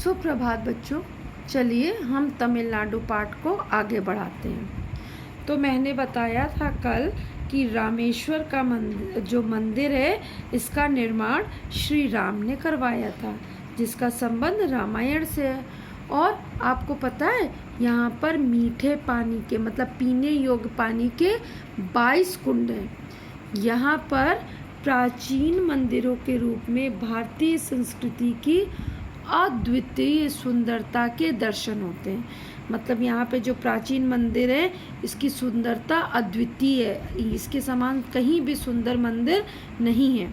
सुप्रभात बच्चों। चलिए हम तमिलनाडु पाठ को आगे बढ़ाते हैं। तो मैंने बताया था कल कि रामेश्वर का जो मंदिर है इसका निर्माण श्री राम ने करवाया था, जिसका संबंध रामायण से है। और आपको पता है यहाँ पर मीठे पानी के मतलब पीने योग्य पानी के 22 कुंड हैं। यहाँ पर प्राचीन मंदिरों के रूप में भारतीय संस्कृति की अद्वितीय सुंदरता के दर्शन होते हैं। मतलब यहाँ पे जो प्राचीन मंदिर है इसकी सुंदरता अद्वितीय है, इसके समान कहीं भी सुंदर मंदिर नहीं है।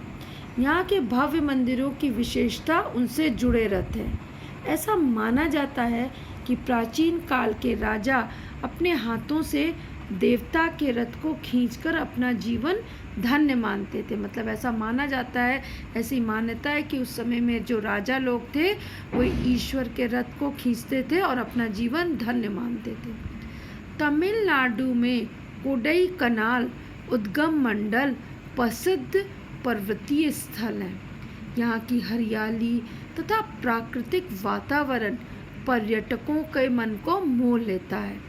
यहाँ के भव्य मंदिरों की विशेषता उनसे जुड़े रहते हैं। ऐसा माना जाता है कि प्राचीन काल के राजा अपने हाथों से देवता के रथ को खींचकर अपना जीवन धन्य मानते थे। मतलब ऐसा माना जाता है, ऐसी मान्यता है कि उस समय में जो राजा लोग थे वो ईश्वर के रथ को खींचते थे और अपना जीवन धन्य मानते थे। तमिलनाडु में कोडई कनाल उद्गम मंडल प्रसिद्ध पर्वतीय स्थल है। यहाँ की हरियाली तथा प्राकृतिक वातावरण पर्यटकों के मन को मोह लेता है।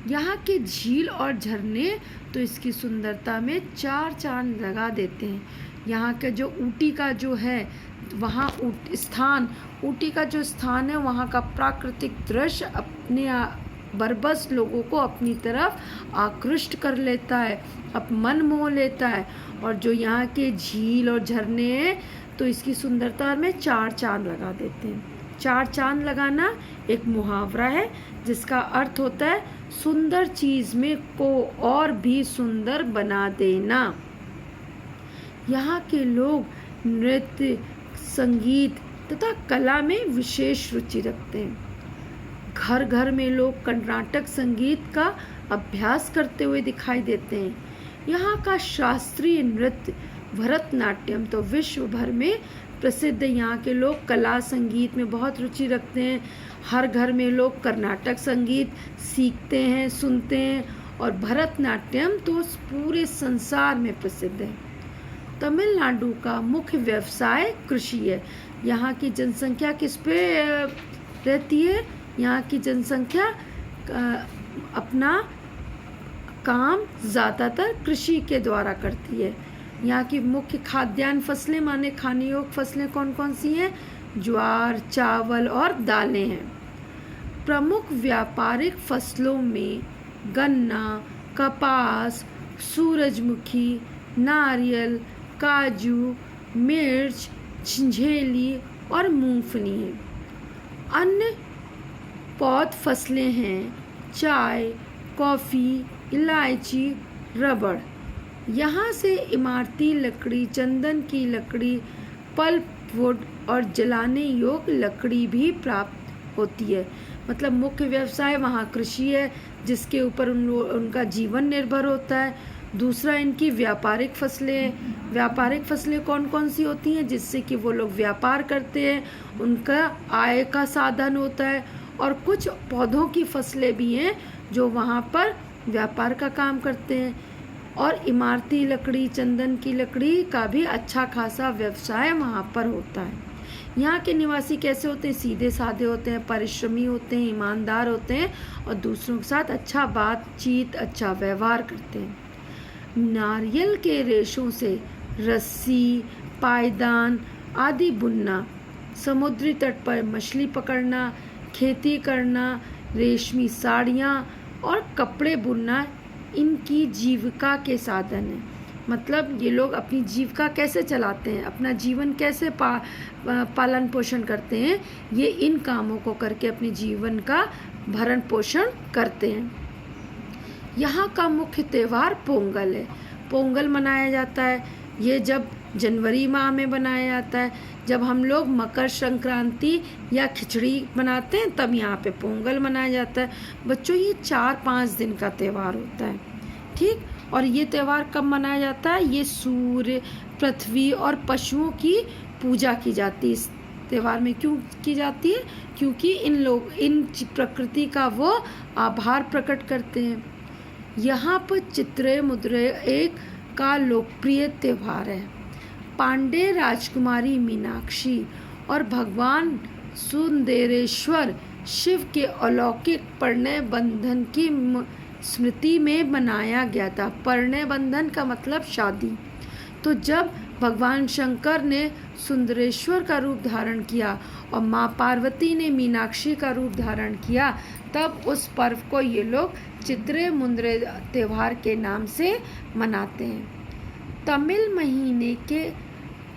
यहाँ के झील और झरने तो इसकी सुंदरता में चार चांद लगा देते हैं। यहाँ के जो ऊटी का जो है वहाँ ऊटी का जो स्थान है वहाँ का प्राकृतिक दृश्य अपने बरबस लोगों को अपनी तरफ आकृष्ट कर लेता है, अब मन मोह लेता है। और जो यहाँ के झील और झरने हैं तो इसकी सुंदरता में चार चांद लगा देते हैं। चार चांद लगाना एक मुहावरा है जिसका अर्थ होता है सुंदर चीज में को और भी सुंदर बना देना। यहाँ के लोग नृत्य, संगीत तथा कला में विशेष रुचि रखते हैं। घर घर में लोग कर्नाटक संगीत का अभ्यास करते हुए दिखाई देते हैं। यहाँ का शास्त्रीय नृत्य भरतनाट्यम तो विश्व भर में प्रसिद्ध है। यहाँ के लोग कला संगीत में बहुत रुचि रखते हैं। हर घर में लोग कर्नाटक संगीत सीखते हैं, सुनते हैं और भरतनाट्यम तो पूरे संसार में प्रसिद्ध है। तमिलनाडु का मुख्य व्यवसाय कृषि है। यहाँ की जनसंख्या किस पे रहती है? यहाँ की जनसंख्या अपना काम ज़्यादातर कृषि के द्वारा करती है। यहाँ की मुख्य खाद्यान्न फसलें माने खाने योग्य फसलें कौन कौन सी हैं? ज्वार, चावल और दालें हैं। प्रमुख व्यापारिक फसलों में गन्ना, कपास, सूरजमुखी, नारियल, काजू, मिर्च, झिंझेली और मूंगफली हैं। अन्य पौध फसलें हैं चाय, कॉफ़ी, इलायची, रबड़। यहाँ से इमारती लकड़ी, चंदन की लकड़ी, पल्प वुड और जलाने योग्य लकड़ी भी प्राप्त होती है। मतलब मुख्य व्यवसाय वहाँ कृषि है जिसके ऊपर उनका जीवन निर्भर होता है। दूसरा इनकी व्यापारिक फसलें। व्यापारिक फसलें कौन कौन सी होती हैं? जिससे कि वो लोग व्यापार करते हैं, उनका आय का साधन होता है। और कुछ पौधों की फसलें भी हैं जो वहाँ पर व्यापार का काम करते हैं। और इमारती लकड़ी, चंदन की लकड़ी का भी अच्छा खासा व्यवसाय वहाँ पर होता है। यहाँ के निवासी कैसे होते हैं? सीधे साधे होते हैं, परिश्रमी होते हैं, ईमानदार होते हैं और दूसरों के साथ अच्छा बातचीत, अच्छा व्यवहार करते हैं। नारियल के रेशों से रस्सी, पायदान आदि बुनना, समुद्री तट पर मछली पकड़ना, खेती करना, रेशमी साड़ियाँ और कपड़े बुनना इनकी जीविका के साधन है। मतलब ये लोग अपनी जीविका कैसे चलाते हैं, अपना जीवन कैसे पालन पोषण करते हैं, ये इन कामों को करके अपने जीवन का भरण पोषण करते हैं। यहाँ का मुख्य त्यौहार पोंगल है। पोंगल मनाया जाता है, ये जब जनवरी माह में मनाया जाता है। जब हम लोग मकर संक्रांति या खिचड़ी बनाते हैं तब यहाँ पे पोंगल मनाया जाता है। बच्चों ये 4-5 दिन का त्यौहार होता है, ठीक। और ये त्यौहार कब मनाया जाता है? ये सूर्य, पृथ्वी और पशुओं की पूजा की जाती है। इस त्यौहार में क्यों की जाती है? क्योंकि इन प्रकृति का वो आभार प्रकट करते हैं। यहाँ पर चित्रे मुद्रे एक का लोकप्रिय त्यौहार है। पांडे राजकुमारी मीनाक्षी और भगवान सुंदरेश्वर शिव के अलौकिक परिणय बंधन की स्मृति में बनाया गया था। परिणय बंधन का मतलब शादी। तो जब भगवान शंकर ने सुंदरेश्वर का रूप धारण किया और माँ पार्वती ने मीनाक्षी का रूप धारण किया, तब उस पर्व को ये लोग चित्रे मुंद्रे त्योहार के नाम से मनाते हैं। तमिल महीने के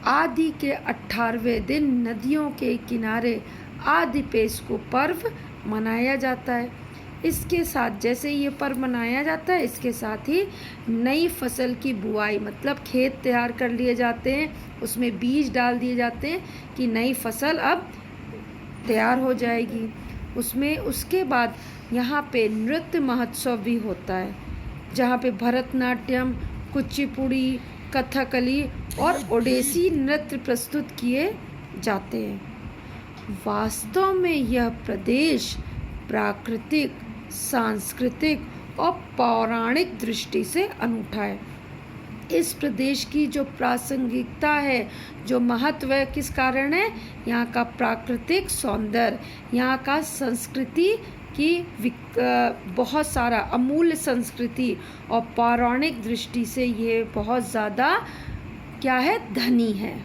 आदि के 18वें दिन नदियों के किनारे आदिपेसको पर्व मनाया जाता है। इसके साथ जैसे ये पर्व मनाया जाता है, इसके साथ ही नई फसल की बुआई, मतलब खेत तैयार कर लिए जाते हैं, उसमें बीज डाल दिए जाते हैं कि नई फसल अब तैयार हो जाएगी। उसके बाद यहाँ पे नृत्य महोत्सव भी होता है, जहाँ पे भरतनाट्यम, कुचिपुड़ी, कथकली और ओडिसी नृत्य प्रस्तुत किए जाते हैं। वास्तव में यह प्रदेश प्राकृतिक, सांस्कृतिक और पौराणिक दृष्टि से अनूठा है। इस प्रदेश की जो प्रासंगिकता है, जो महत्व है, किस कारण है? यहाँ का प्राकृतिक सौंदर्य, यहाँ का संस्कृति की बहुत सारा अमूल्य संस्कृति और पौराणिक दृष्टि से ये बहुत ज़्यादा क्या है? धनी है।